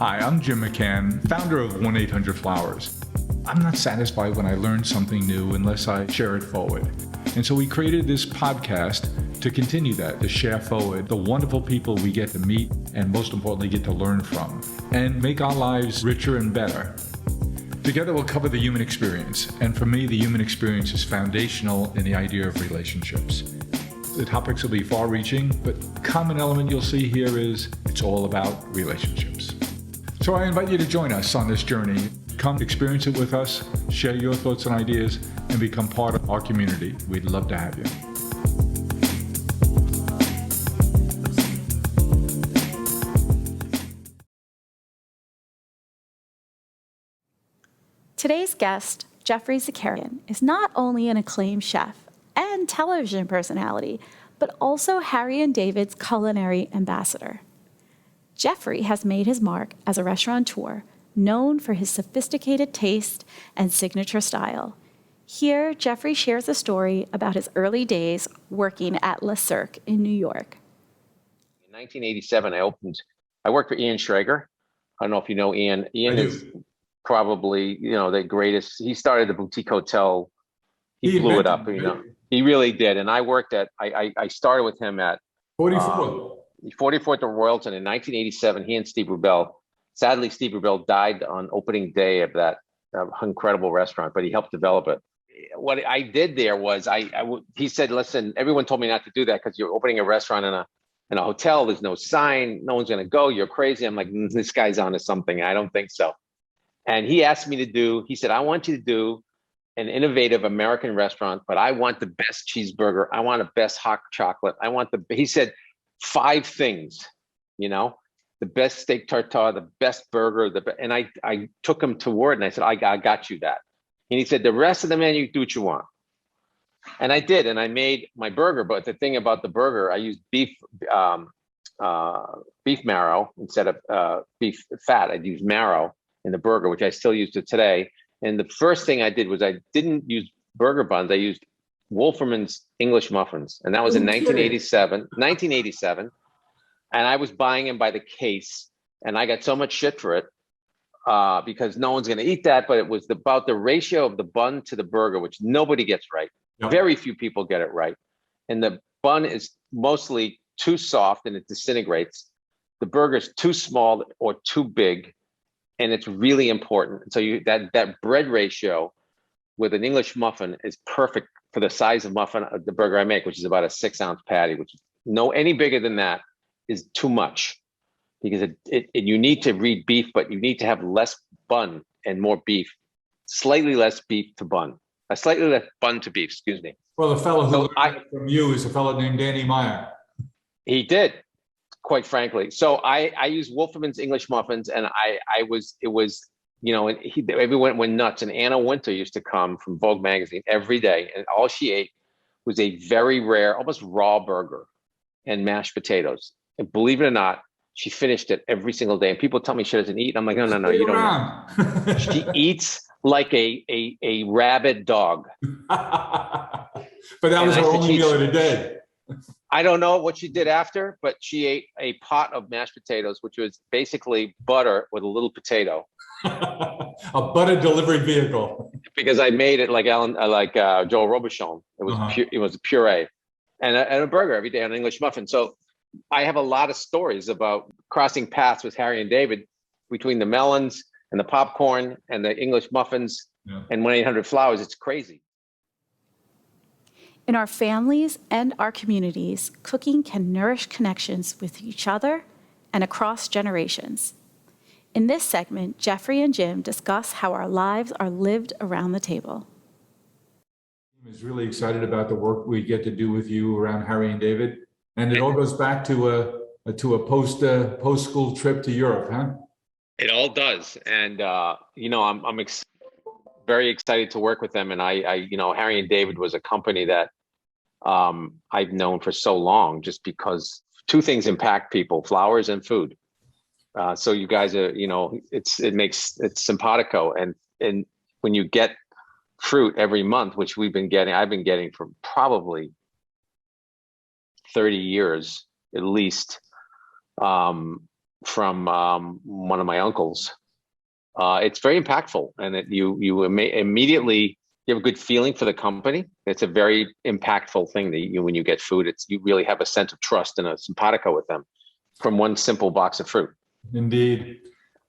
Hi, I'm Jim McCann, founder of 1-800-Flowers. I'm not satisfied when I learn something new unless I share it forward. And so we created this podcast to continue that, to share forward the wonderful people we get to meet and most importantly get to learn from and make our lives richer and better. Together we'll cover the human experience. And for me, the human experience is foundational in the idea of relationships. The topics will be far-reaching, but common element you'll see here is it's all about relationships. So I invite you to join us on this journey. Come experience it with us, share your thoughts and ideas, and become part of our community. We'd love to have you. Today's guest, Geoffrey Zakarian, is not only an acclaimed chef and television personality, but also Harry and David's culinary ambassador. Geoffrey has made his mark as a restaurateur, known for his sophisticated taste and signature style. Here, Geoffrey shares a story about his early days working at Cirque in New York. In 1987, I worked for Ian Schrager. I don't know if you know Ian. Ian is probably, the greatest. He started the boutique hotel. He blew it up, He really did. And I started with him at 44th at Royalton in 1987. He and Steve Rubel. Sadly, Steve Rubel died on opening day of that incredible restaurant, but he helped develop it. What I did there was he said, listen, everyone told me not to do that because you're opening a restaurant in a hotel. There's no sign. No one's going to go. You're crazy. I'm like, this guy's onto something. I don't think so. And he asked me he said, I want you to do an innovative American restaurant, but I want the best cheeseburger. I want the best hot chocolate. He said 5 things, the best steak tartare, the best burger, and I took him to word and I said, I got you that. And he said, the rest of the menu, do what you want. And I did, and I made my burger. But the thing about the burger, I used beef marrow instead of beef fat. I'd use marrow in the burger, which I still use to today. And the first thing I did was I didn't use burger buns. I used Wolferman's English muffins. And that was in 1987. And I was buying them by the case. And I got so much shit for it because no one's going to eat that. But it was about the ratio of the bun to the burger, which nobody gets right. Yep. Very few people get it right. And the bun is mostly too soft and it disintegrates. The burger is too small or too big. And it's really important. So that bread ratio with an English muffin is perfect for the size of muffin of the burger I make, which is about a 6-ounce patty, which any bigger than that is too much because you need to read beef, but you need to have less bun and more beef, slightly less beef to bun, slightly less bun to beef, excuse me. Well, the fellow who learned from you is a fellow named Danny Meyer. He did. Quite frankly. So I used Wolferman's English muffins and everyone went nuts. And Anna Wintour used to come from Vogue magazine every day. And all she ate was a very rare, almost raw burger and mashed potatoes. And believe it or not, she finished it every single day. And people tell me she doesn't eat. I'm like, no, you don't know. She eats like a rabid dog. But that was her only meal of the day. I don't know what she did after, but she ate a pot of mashed potatoes, which was basically butter with a little potato. A butter delivery vehicle. Because I made it like Joel Robuchon. It was it was a puree, and a burger every day on an English muffin. So I have a lot of stories about crossing paths with Harry and David between the melons and the popcorn and the English muffins and 1-800-Flowers. It's crazy. In our families and our communities, cooking can nourish connections with each other and across generations. In this segment, Geoffrey and Jim discuss how our lives are lived around the table. I'm really excited about the work we get to do with you around Harry and David. And it all goes back to a post-school trip to Europe, huh? It all does. And, I'm very excited to work with them. And Harry and David was a company that I've known for so long, just because 2 things impact people: flowers and food. So you guys are, it's simpatico. And when you get fruit every month, which I've been getting for probably 30 years at least, from one of my uncles. It's very impactful, and immediately you have a good feeling for the company. It's a very impactful thing that when you get food, you really have a sense of trust and a simpatico with them from one simple box of fruit. Indeed.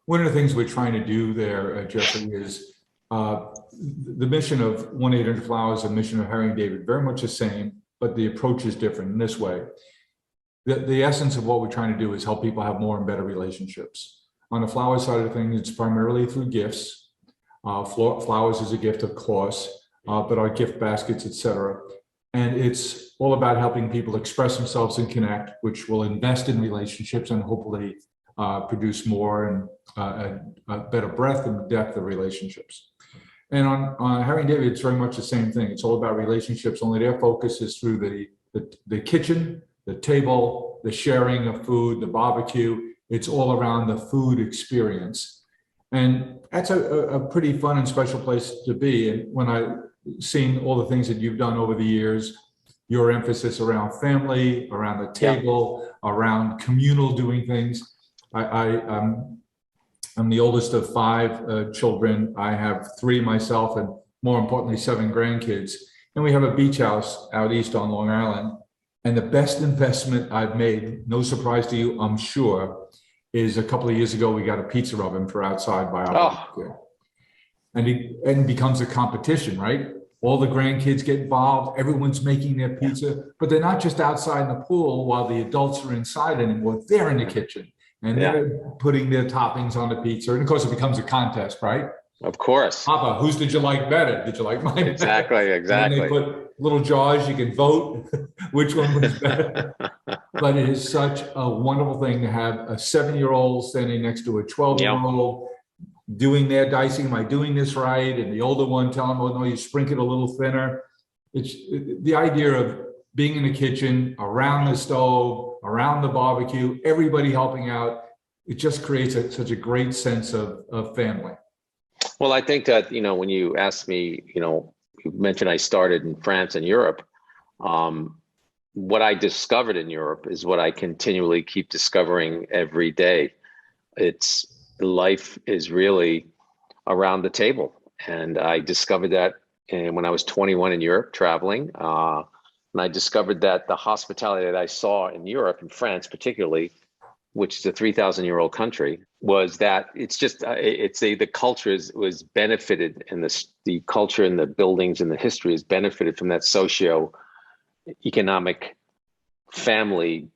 One of the things we're trying to do there, Geoffrey, is the mission of 1-800-Flowers and mission of Harry and David, very much the same, but the approach is different in this way. The essence of what we're trying to do is help people have more and better relationships. On the flower side of things, it's primarily through gifts. Flowers is a gift, of course, but our gift baskets, etc. And it's all about helping people express themselves and connect, which will invest in relationships and hopefully produce more and a better breadth and depth of relationships. And on Harry and David, it's very much the same thing. It's all about relationships, only their focus is through the kitchen, the table, the sharing of food, the barbecue. It's all around the food experience. And that's a pretty fun and special place to be. And when I've seen all the things that you've done over the years, your emphasis around family, around the table, around communal doing things. I'm the oldest of 5 children. I have 3 myself and more importantly, 7 grandkids. And we have a beach house out east on Long Island. And the best investment I've made, no surprise to you, I'm sure, is a couple of years ago, we got a pizza oven for outside by our barbecue. And it becomes a competition, right? All the grandkids get involved. Everyone's making their pizza, but they're not just outside in the pool while the adults are inside anymore. They're in the kitchen and they're putting their toppings on the pizza. And of course, it becomes a contest, right? Of course. Papa, whose did you like better? Did you like mine better? Exactly. And they put little jars, you can vote which one was better. But it is such a wonderful thing to have a 7-year-old standing next to a 12-year-old doing their dicing. Am I doing this right? And the older one telling them, oh, no, you sprinkle it a little thinner. It's the idea of being in the kitchen, around the stove, around the barbecue, everybody helping out. It just creates such a great sense of family. Well, I think that, when you asked me, you mentioned I started in France and Europe. What I discovered in Europe is what I continually keep discovering every day. Life is really around the table. And I discovered that when I was 21 in Europe traveling. And I discovered that the hospitality that I saw in Europe, in France particularly, which is a 3,000-year-old country, was that the culture was benefited, and the culture and the buildings and the history has benefited from that socio-economic family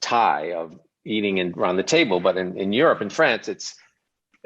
tie of eating around the table. But in Europe and France, it's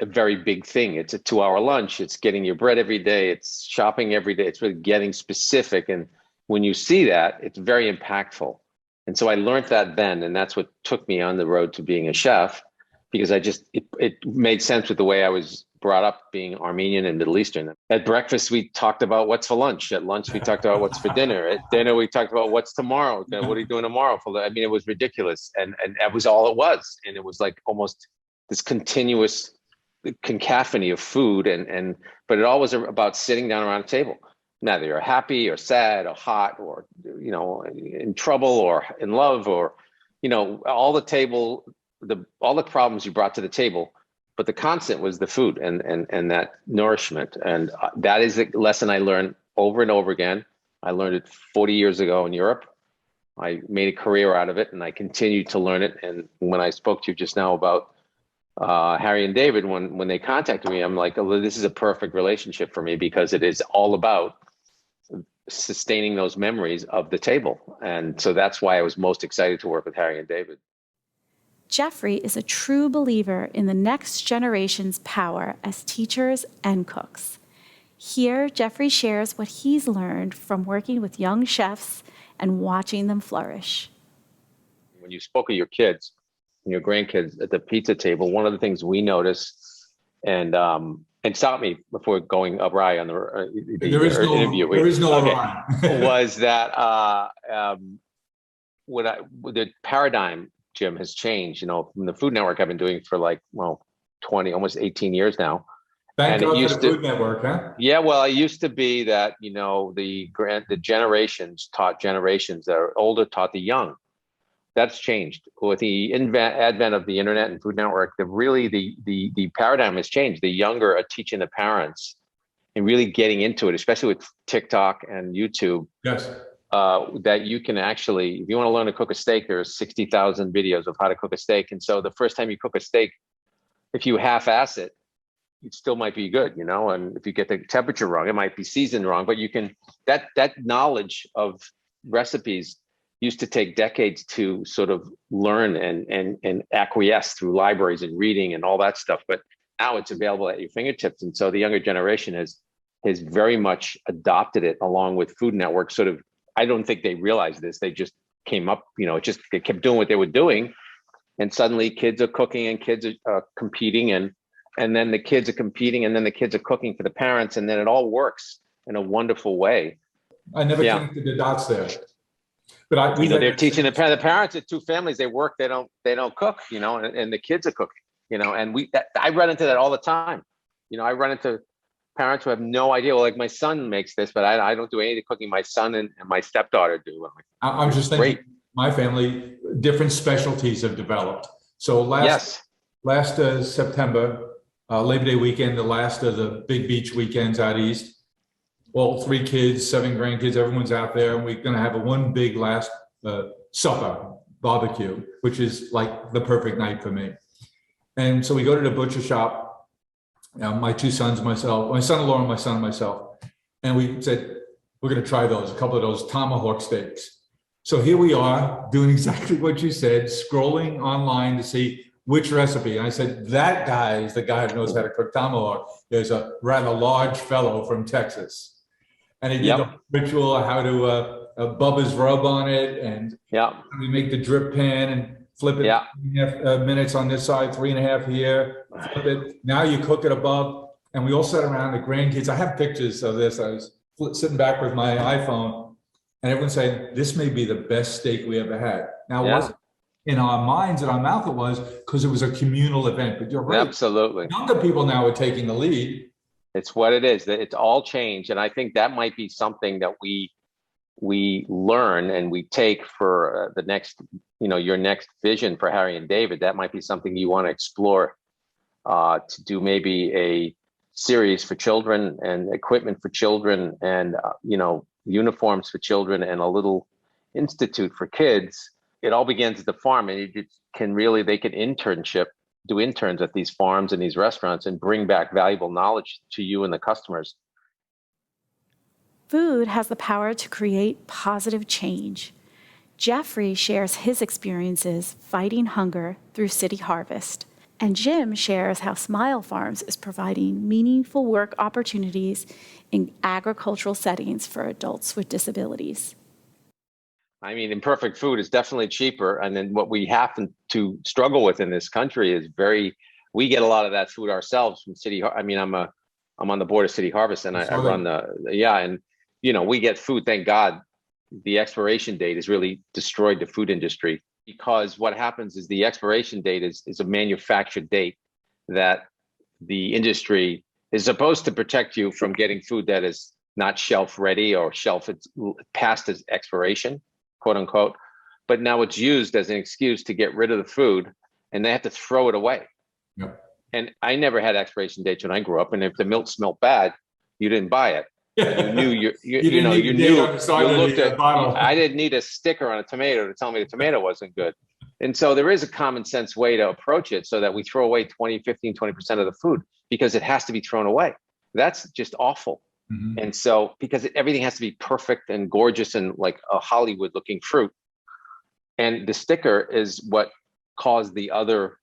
a very big thing. It's a 2-hour lunch. It's getting your bread every day. It's shopping every day. It's really getting specific. And when you see that, it's very impactful. And so I learned that then, and that's what took me on the road to being a chef, because it made sense with the way I was brought up, being Armenian and Middle Eastern. At breakfast, we talked about what's for lunch. At lunch, we talked about what's for dinner. At dinner, we talked about what's tomorrow. What are you doing tomorrow? It was ridiculous. And that was all it was. And it was like almost this continuous cacophony of food. But it all was about sitting down around a table. Neither you're happy or sad or hot or, in trouble or in love or, all the problems you brought to the table, but the constant was the food and that nourishment. And that is a lesson I learned over and over again. I learned it 40 years ago in Europe. I made a career out of it and I continued to learn it. And when I spoke to you just now about Harry and David, when they contacted me, I'm like, oh, this is a perfect relationship for me because it is all about sustaining those memories of the table. And so that's why I was most excited to work with Harry and David. Geoffrey is a true believer in the next generation's power as teachers and cooks. Here, Geoffrey shares what he's learned from working with young chefs and watching them flourish. When you spoke of your kids and your grandkids at the pizza table, one of the things we noticed, and stop me before going awry on the interview. There is no awry. Was that the paradigm, Jim, has changed. From the Food Network I've been doing for 20, almost 18 years now. Thank God for the Food Network, huh? Yeah, well, it used to be that the generations taught generations that are older taught the young. that's changed with the advent of the internet and Food Network. The paradigm has changed. The younger are teaching the parents and really getting into it, especially with TikTok and YouTube. Yes. That you can actually, if you want to learn to cook a steak, there's 60,000 videos of how to cook a steak. And so the first time you cook a steak, if you half-ass it, it still might be good, you know, and if you get the temperature wrong, it might be seasoned wrong, but you can, that knowledge of recipes used to take decades to sort of learn and acquiesce through libraries and reading and all that stuff. But now it's available at your fingertips. And so the younger generation has very much adopted it along with Food Network. Sort of, I don't think they realized this. They just came up, you know, they kept doing what they were doing. And suddenly kids are cooking and kids are competing and then the kids are competing and then the kids are cooking for the parents. And then it all works in a wonderful way. I never connected the dots there. But they're teaching the parents at two families, they work, they don't cook, you know, and the kids are cooking, you know, and I run into that all the time. You know, I run into parents who have no idea. Well, like my son makes this, but I don't do any of the cooking. My son and my stepdaughter do. I'm just thinking, my family, different specialties have developed. So last September, Labor Day weekend, the last of the big beach weekends out east, all 3 kids, 7 grandkids, everyone's out there, and we're going to have one big last supper barbecue, which is like the perfect night for me. And so we go to the butcher shop, my 2 sons, myself, my son-in-law and my son and myself, and we said, we're going to try those, a couple of those Tomahawk Steaks. So here we are doing exactly what you said, scrolling online to see which recipe. And I said, that guy is the guy who knows how to cook tomahawk. There's a rather large fellow from Texas. And he did the ritual, how to Bubba's rub on it. And we make the drip pan and flip it 3.5 minutes on this side, 3.5 here, flip it. Now you cook it above. And we all sat around, the grandkids. I have pictures of this. I was sitting back with my iPhone and everyone's saying, this may be the best steak we ever had. Now, it wasn't in our minds and our mouth, it was because it was a communal event. But you're right. Absolutely. Younger people now are taking the lead. It's what it is. It's all changed. And I think that might be something that we learn and we take for the next, you know, your next vision for Harry and David. That might be something you want to explore, to do maybe a series for children and equipment for children and, you know, uniforms for children and a little institute for kids. It all begins at the farm, and they can do interns at these farms and these restaurants and bring back valuable knowledge to you and the customers. Food has the power to create positive change. Geoffrey shares his experiences fighting hunger through City Harvest, and Jim shares how Smile Farms is providing meaningful work opportunities in agricultural settings for adults with disabilities. I mean, imperfect food is definitely cheaper. And then what we happen to struggle with in this country is we get a lot of that food ourselves from I'm on the board of City Harvest and I run and, you know, we get food, thank God. The expiration date has really destroyed the food industry, because what happens is the expiration date is a manufactured date that the industry is supposed to protect you from getting food that is not shelf ready or it's past its expiration, quote unquote. But now it's used as an excuse to get rid of the food and they have to throw it away. Yep. And I never had expiration dates when I grew up. And if the milk smelled bad, you didn't buy it. You knew I didn't need a sticker on a tomato to tell me the tomato wasn't good. And so there is a common sense way to approach it so that we throw away 20% of the food because it has to be thrown away. That's just awful. Mm-hmm. And so because everything has to be perfect and gorgeous and like a Hollywood looking fruit. And the sticker is what caused the other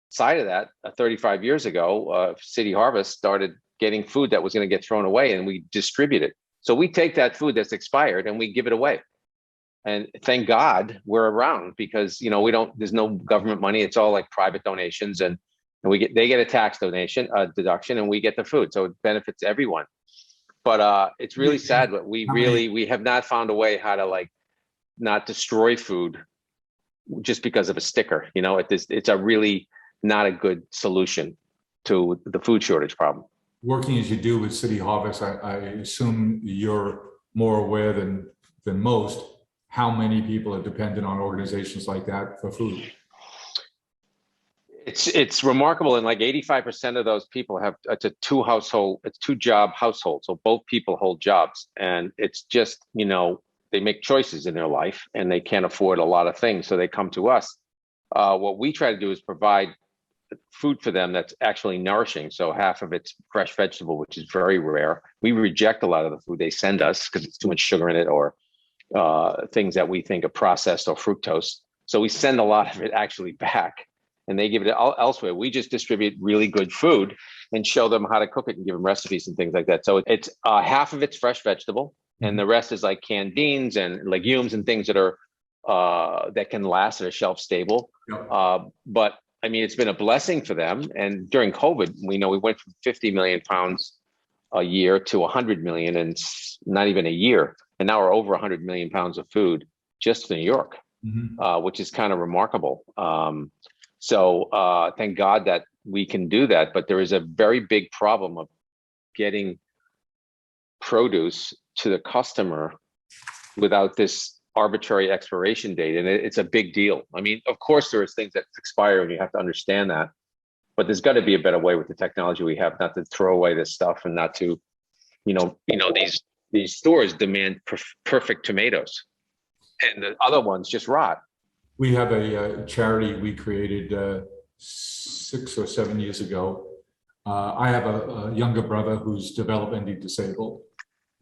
side of that. 35 years ago, City Harvest started getting food that was going to get thrown away and we distribute it. So we take that food that's expired and we give it away. And thank God we're around because, you know, there's no government money. It's all like private donations and they get a tax deduction and we get the food. So it benefits everyone. But it's really sad, but we have not found a way how to like not destroy food just because of a sticker. You know, it's a really not a good solution to the food shortage problem. Working as you do with City Harvest, I assume you're more aware than most how many people are dependent on organizations like that for food. It's remarkable, and like 85% of those people have, it's a two job household, so both people hold jobs, and it's just, they make choices in their life and they can't afford a lot of things, so they come to us. What we try to do is provide food for them that's actually nourishing. So half of it's fresh vegetable, which is very rare. We reject a lot of the food they send us because it's too much sugar in it, or things that we think are processed or fructose. So we send a lot of it actually back, and they give it elsewhere. We just distribute really good food and show them how to cook it and give them recipes and things like that. So it's half of it's fresh vegetable, and the rest is like canned beans and legumes and things that are that can last, that are shelf stable. Yep. But I mean, it's been a blessing for them. And during COVID, we went from 50 million pounds a year to 100 million in not even a year. And now we're over 100 million pounds of food just in New York, which is kind of remarkable. So thank God that we can do that. But there is a very big problem of getting produce to the customer without this arbitrary expiration date. And it's a big deal. I mean, of course, there is things that expire, and you have to understand that. But there's got to be a better way with the technology we have, not to throw away this stuff, and not to, these stores demand perfect tomatoes, and the other ones just rot. We have a charity we created 6 or 7 years ago. I have a younger brother who's developmentally disabled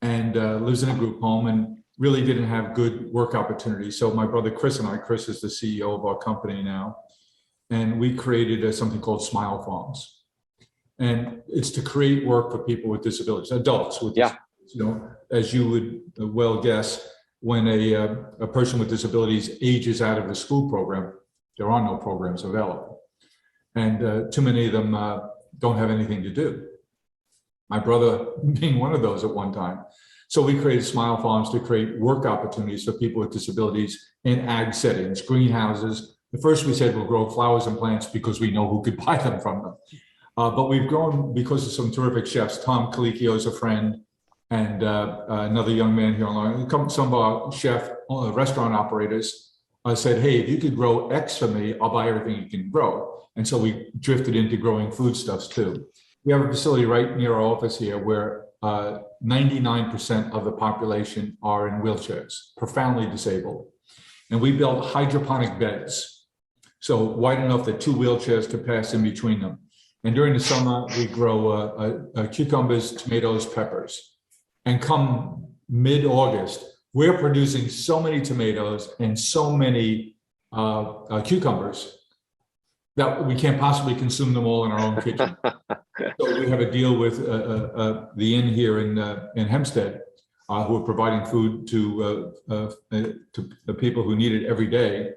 and lives in a group home and really didn't have good work opportunities. So my brother Chris is the CEO of our company now, and we created something called Smile Farms. And it's to create work for people with disabilities, adults with disabilities. As you would well guess, when a person with disabilities ages out of the school program, there are no programs available. And too many of them don't have anything to do. My brother being one of those at one time. So we created Smile Farms to create work opportunities for people with disabilities in ag settings, greenhouses. At first we said we'll grow flowers and plants because we know who could buy them from them. But we've grown because of some terrific chefs. Tom Colicchio is a friend, and another young man here online. Some of our restaurant operators said, hey, if you could grow X for me, I'll buy everything you can grow. And so we drifted into growing foodstuffs too. We have a facility right near our office here where 99% of the population are in wheelchairs, profoundly disabled. And we built hydroponic beds, so wide enough that 2 wheelchairs could pass in between them. And during the summer, we grow cucumbers, tomatoes, peppers. And come mid-August, we're producing so many tomatoes and so many cucumbers that we can't possibly consume them all in our own kitchen. So we have a deal with the inn here in Hempstead, who are providing food to the people who need it every day.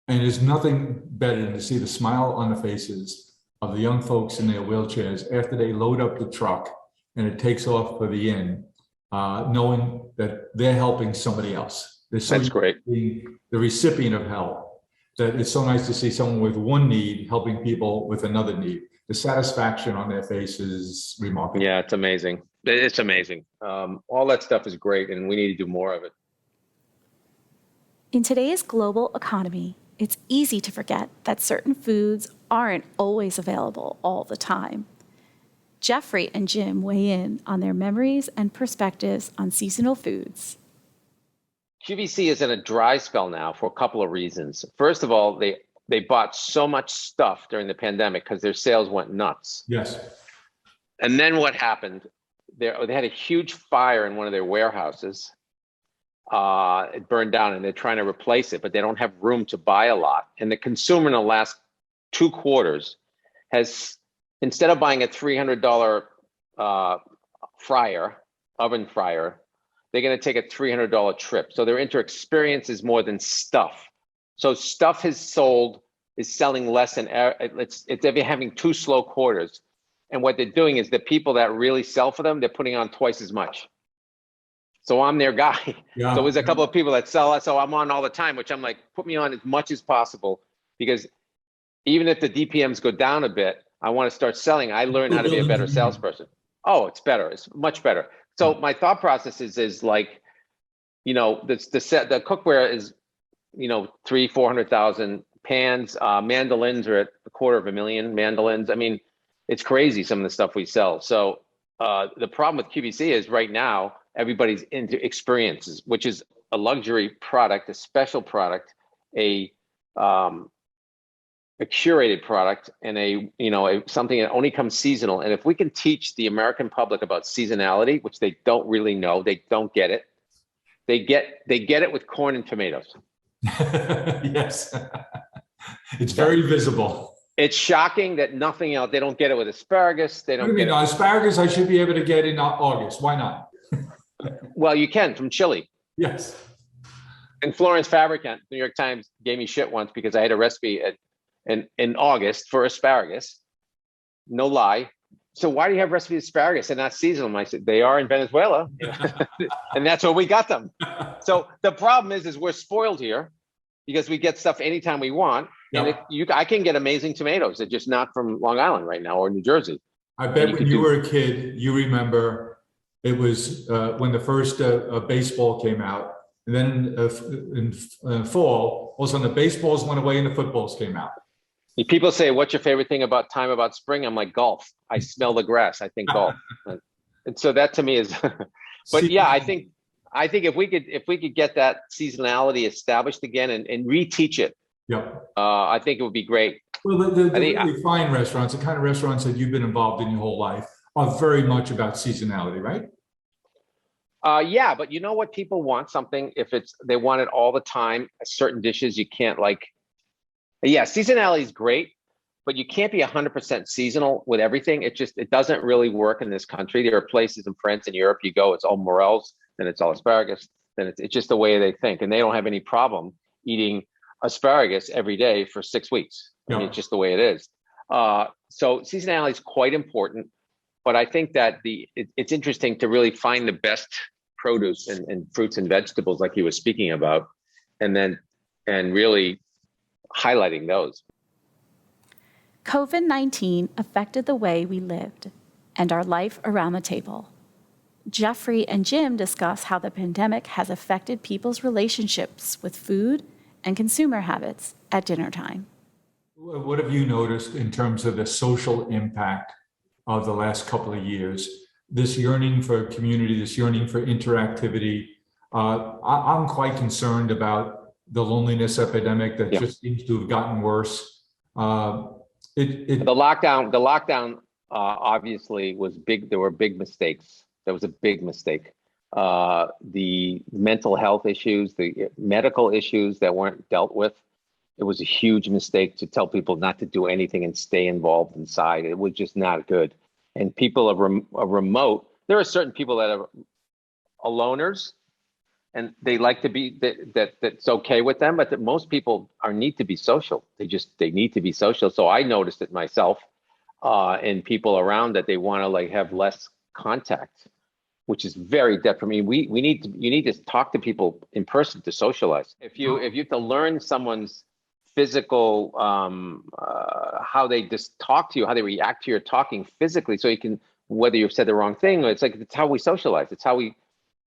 And there's nothing better than to see the smile on the faces of the young folks in their wheelchairs after they load up the truck and it takes off for the inn, knowing that they're helping somebody else. That's great. Being the recipient of help. That it's so nice to see someone with one need helping people with another need. The satisfaction on their face is remarkable. Yeah, it's amazing. It's amazing. All that stuff is great, and we need to do more of it. In today's global economy, it's easy to forget that certain foods aren't always available all the time. Geoffrey and Jim weigh in on their memories and perspectives on seasonal foods. QVC is in a dry spell now for a couple of reasons. First of all, they bought so much stuff during the pandemic because their sales went nuts. Yes. And then what happened? They had a huge fire in one of their warehouses. It burned down, and they're trying to replace it, but they don't have room to buy a lot. And the consumer in the last 2 quarters has, instead of buying a $300 oven fryer, they're going to take a $300 trip. So they're into experiences more than stuff. So stuff is selling less than they're having 2 slow quarters. And what they're doing is the people that really sell for them, they're putting on twice as much. So I'm their guy. Yeah. So there's a couple of people that sell it. So I'm on all the time, which I'm like, put me on as much as possible, because even if the DPMs go down a bit, I want to start selling. I learned how to be a better salesperson. Oh, it's better. It's much better. So my thought process is like, the cookware is, 400,000 pans. Mandolins are at 250,000 mandolins. I mean, it's crazy some of the stuff we sell. So the problem with QVC is right now everybody's into experiences, which is a luxury product, a special product, a curated product, and something that only comes seasonal. And if we can teach the American public about seasonality, which they don't really know, they don't get it. They get it with corn and tomatoes. Yes, it's very visible. It's shocking that nothing else. They don't get it with asparagus. They don't. What do you mean? Asparagus, I should be able to get in August. Why not? Well, you can from Chile. Yes. And Florence Fabricant, New York Times, gave me shit once because I had a recipe in August for asparagus. No lie. So why do you have recipes of asparagus and not seasonal? I said, they are in Venezuela. And that's where we got them. So the problem is we're spoiled here because we get stuff anytime we want. Yep. And I can get amazing tomatoes. They're just not from Long Island right now or New Jersey. I bet when you were a kid, you remember it was when the first baseball came out. And then in fall, all of a sudden the baseballs went away and the footballs came out. People say, what's your favorite thing about spring? I'm like, golf. I smell the grass. I think golf. And so that to me is, but yeah, I think if we could get that seasonality established again and reteach it, I think it would be great. Well, the really fine restaurants, the kind of restaurants that you've been involved in your whole life are very much about seasonality, right? Yeah, but you know what? People want something if they want it all the time. Certain dishes you can't like. Yeah, seasonality is great, but you can't be 100% seasonal with everything. It doesn't really work in this country. There are places in France and Europe you go, it's all morels, then it's all asparagus, then it's just the way they think. And they don't have any problem eating asparagus every day for 6 weeks. I mean, it's just the way it is. So seasonality is quite important, but I think that it's interesting to really find the best produce and fruits and vegetables like you were speaking about, and really highlighting those. COVID-19 affected the way we lived and our life around the table. Geoffrey and Jim discuss how the pandemic has affected people's relationships with food and consumer habits at dinner time. What have you noticed in terms of the social impact of the last couple of years? This yearning for community, this yearning for interactivity. I'm quite concerned about the loneliness epidemic that just seems to have gotten worse. The lockdown obviously was big. There were big mistakes. That was a big mistake. The mental health issues, the medical issues that weren't dealt with, it was a huge mistake to tell people not to do anything and stay involved inside. It was just not good. And people are remote. There are certain people that are aloners, and they like to be that's okay with them, but that most people need to be social. They need to be social. So I noticed it myself, and people around that they want to have less contact, which is very detrimental. You need to talk to people in person to socialize. If you have to learn someone's physical, how they just talk to you, how they react to your talking physically, so you can, whether you've said the wrong thing, it's how we socialize. It's how we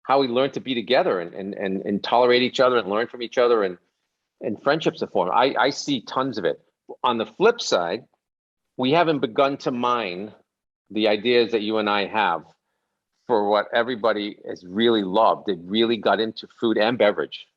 learn to be together and tolerate each other and learn from each other, and friendships are formed. I see tons of it. On the flip side, we haven't begun to mine the ideas that you and I have for what everybody has really loved. They really got into food and beverage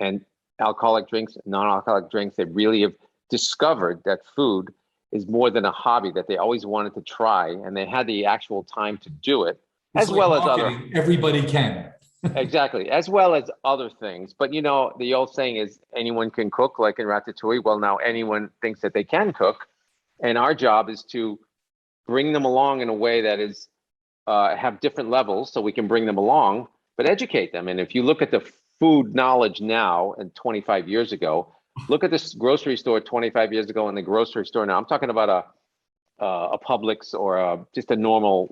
and alcoholic drinks, non-alcoholic drinks. They really have discovered that food is more than a hobby that they always wanted to try, and they had the actual time to do it. As well as other, everybody can. Exactly, as well as other things. But the old saying is anyone can cook, like in Ratatouille. Well, now anyone thinks that they can cook, and our job is to bring them along in a way that is have different levels, so we can bring them along, but educate them. And if you look at the food knowledge now and 25 years ago, look at this grocery store 25 years ago and the grocery store now. I'm talking about a Publix or just a normal,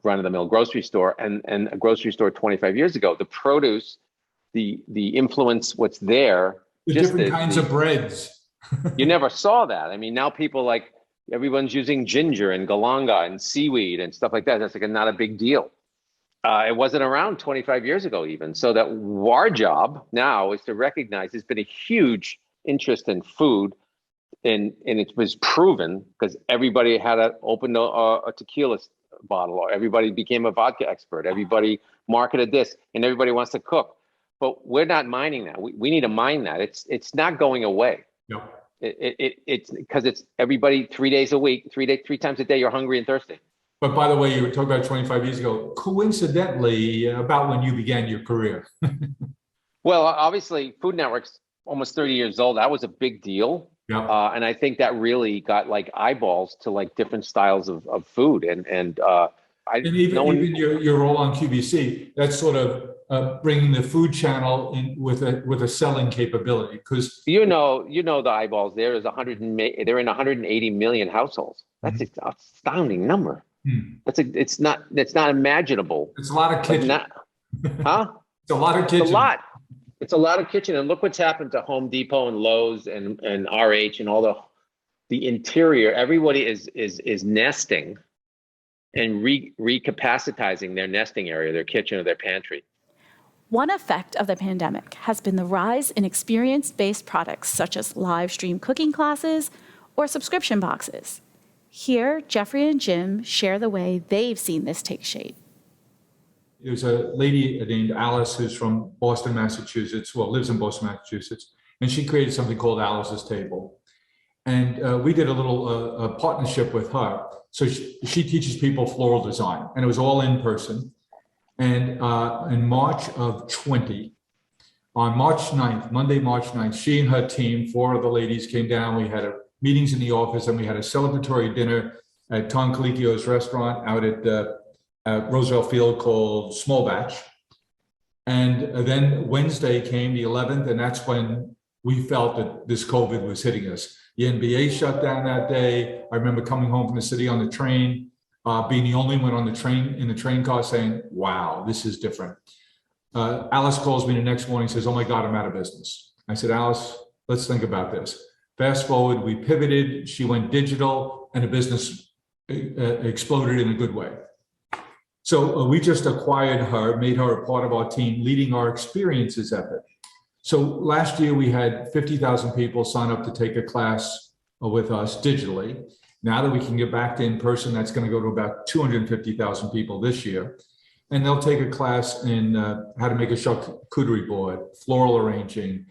run-of-the-mill grocery store and a grocery store 25 years ago. The produce, the influence, what's there. The different kinds of breads. You never saw that. I mean, now people everyone's using ginger and galanga and seaweed and stuff like that. That's not a big deal. It wasn't around 25 years ago even. So that our job now is to recognize there's been a huge interest in food, and it was proven because everybody had to open a tequila bottle, or everybody became a vodka expert, everybody marketed this, and everybody wants to cook. But we're not mining that. We need to mine that. It's not going away. No. It's because it's everybody 3 days a week, 3 times a day. You're hungry and thirsty. But by the way, you were talking about 25 years ago, coincidentally, about when you began your career. Well, obviously, Food Network's almost 30 years old. That was a big deal. Yeah. And I think that really got like eyeballs to like different styles of food. And even your role on QVC, that's sort of bringing the food channel in with a selling capability, because you know the eyeballs there is they're in 180 million households. That's an astounding number. It's not imaginable. It's a lot of kitchen. Huh? It's a lot of kitchen. It's a lot of kitchen. And look what's happened to Home Depot and Lowe's and RH and all the interior. Everybody is nesting and recapacitizing their nesting area, their kitchen or their pantry. One effect of the pandemic has been the rise in experience-based products such as live stream cooking classes or subscription boxes. Here, Geoffrey and Jim share the way they've seen this take shape. There's a lady named Alice who's from Boston, Massachusetts, lives in Boston, Massachusetts, and she created something called Alice's Table. And we did a little partnership with her. So she teaches people floral design, and it was all in person. And in March of 20, on March 9th, Monday, March 9th, she and her team, 4 of the ladies came down. We had meetings in the office, and we had a celebratory dinner at Tom Colicchio's restaurant out at Roosevelt Field called Small Batch. And then Wednesday came, the 11th, and that's when we felt that this COVID was hitting us. The NBA shut down that day. I remember coming home from the city on the train, being the only one on the train, in the train car, saying, wow, this is different. Alice calls me the next morning and says, oh my God, I'm out of business. I said, Alice, let's think about this. Fast forward, we pivoted, she went digital, and the business exploded in a good way. So we just acquired her, made her a part of our team, leading our experiences effort. So last year we had 50,000 people sign up to take a class with us digitally. Now that we can get back to in person, that's going to go to about 250,000 people this year. And they'll take a class in how to make a charcuterie board, floral arranging,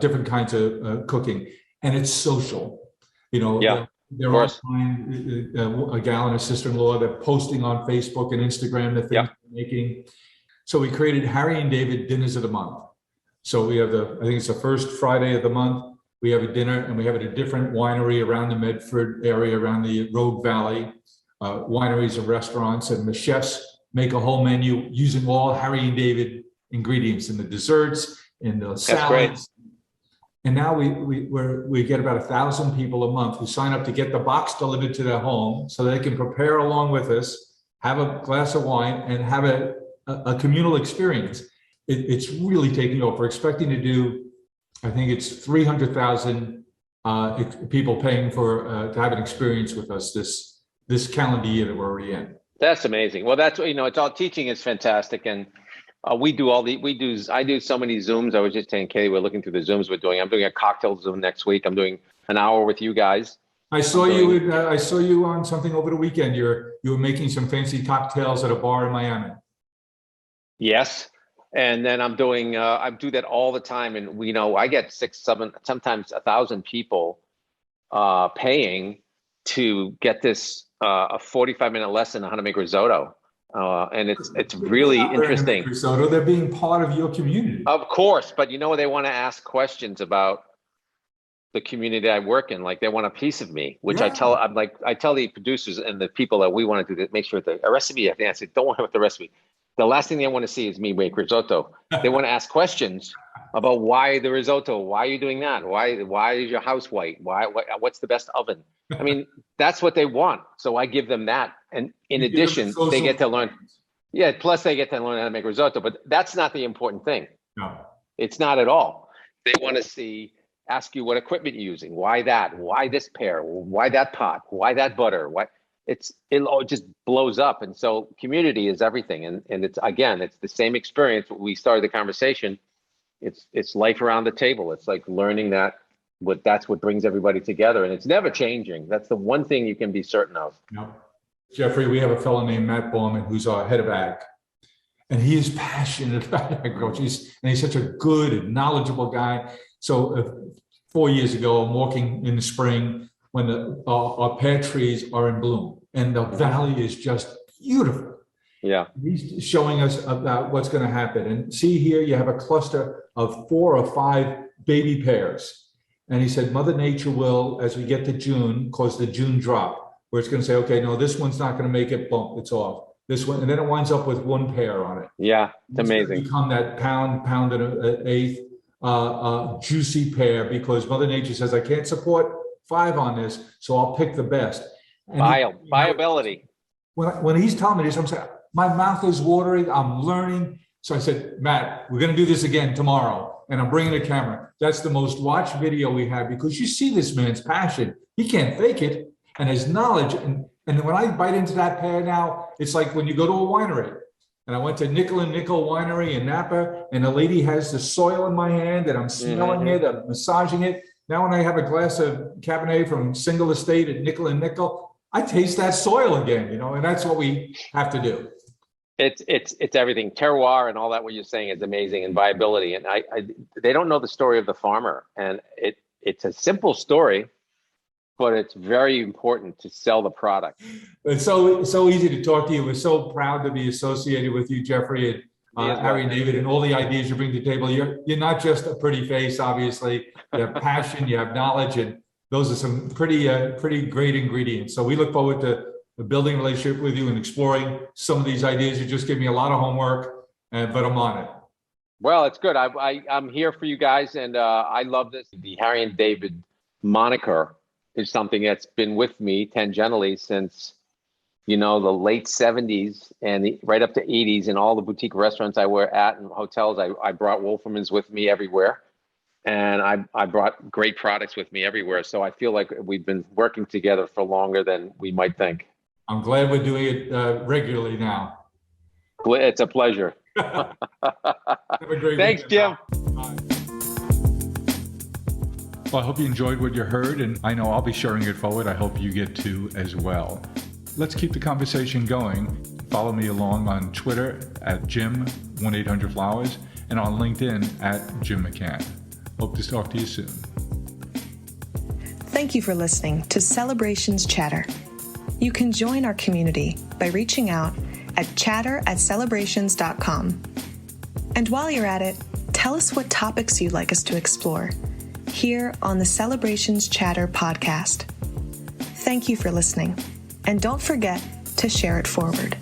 different kinds of cooking. And it's social. You know, yeah, they're online, a gal and a sister-in-law, they're posting on Facebook and Instagram the things they're making. So we created Harry and David Dinners of the Month. So we have I think it's the first Friday of the month, we have a dinner, and we have it at a different winery around the Medford area, around the Rogue Valley, wineries and restaurants, and the chefs make a whole menu using all Harry and David ingredients in the desserts, in the salads. That's great. And now we get about 1,000 people a month who sign up to get the box delivered to their home so they can prepare along with us, have a glass of wine, and have a communal experience. It's really taking off. We're expecting to do, I think it's 300,000 people paying to have an experience with us this calendar year that we're already in. That's amazing. Well, that's, it's all, teaching is fantastic. And I do so many Zooms. I was just telling Katie, we're looking through the Zooms we're doing. I'm doing a cocktail Zoom next week. I'm doing an hour with you guys. I saw you on something over the weekend. You were making some fancy cocktails at a bar in Miami. Yes. And then I'm doing, I do that all the time. And I get 6, 7, sometimes 1,000 people paying to get this, a 45-minute lesson on how to make risotto. And it's really interesting. Risotto, they're being part of your community. Of course, but they want to ask questions about the community I work in. Like they want a piece of me, which I tell the producers and the people that we want to do that, make sure that a recipe, I said, don't worry about the recipe. The last thing they want to see is me make risotto. They want to ask questions about why the risotto, why are you doing that? Why is your house white? What's the best oven? I mean, that's what they want. So I give them that. And in addition, they get to learn. Yeah, plus they get to learn how to make risotto, but that's not the important thing. No. It's not at all. They want to ask you what equipment you're using. Why that? Why this pair? Why that pot? Why that butter? Why? it all just blows up. And so community is everything. And it's the same experience. We started the conversation. It's life around the table. It's like learning that's what brings everybody together, and it's never changing. That's the one thing you can be certain of. Yep. Jeffrey, we have a fellow named Matt Bauman who's our head of ag, and he is passionate about agriculture. He's such a good and knowledgeable guy. So 4 years ago, I'm walking in the spring when our pear trees are in bloom, and the valley is just beautiful. Yeah. He's showing us about what's going to happen. And see here, you have a cluster of 4 or 5 baby pears. And he said, Mother Nature will, as we get to June, cause the June drop, where it's going to say, okay, no, this one's not going to make it, bump, it's off. This one, and then it winds up with 1 pear on it. Yeah, it's amazing. Become that pound and an eighth juicy pear, because Mother Nature says, I can't support 5 on this, so I'll pick the best. And Viability. When he's telling me this, I'm saying, my mouth is watering, I'm learning. So I said, Matt, we're going to do this again tomorrow. And I'm bringing a camera. That's the most watched video we have, because you see this man's passion. He can't fake it, and his knowledge. And when I bite into that pear now, it's like when you go to a winery. And I went to Nickel and Nickel Winery in Napa, and the lady has the soil in my hand, and I'm smelling it, I'm massaging it. Now when I have a glass of Cabernet from Single Estate at Nickel and Nickel, I taste that soil again, and that's what we have to do. It's everything. Terroir and all that, what you're saying is amazing, and viability. And they don't know the story of the farmer, and it's a simple story, but it's very important to sell the product. It's so easy to talk to you. We're so proud to be associated with you, Geoffrey, and Harry and David, and all the ideas you bring to the table. You're not just a pretty face, obviously. You have passion, you have knowledge, and those are some pretty great ingredients. So we look forward to building a relationship with you and exploring some of these ideas. You just gave me a lot of homework, but I'm on it. Well, it's good. I'm here for you guys, and I love this. The Harry and David moniker is something that's been with me tangentially since, the late 70s and right up to 80s, and all the boutique restaurants I were at and hotels. I brought Wolferman's with me everywhere, and I brought great products with me everywhere. So I feel like we've been working together for longer than we might think. I'm glad we're doing it regularly now. It's a pleasure. Have a great Thanks, weekend. Jim. Bye. Well, I hope you enjoyed what you heard, and I know I'll be sharing it forward. I hope you get to as well. Let's keep the conversation going. Follow me along on Twitter at Jim1800Flowers and on LinkedIn at Jim McCann. Hope to talk to you soon. Thank you for listening to Celebrations Chatter. You can join our community by reaching out at chatter@celebrations.com. And while you're at it, tell us what topics you'd like us to explore here on the Celebrations Chatter podcast. Thank you for listening, and don't forget to share it forward.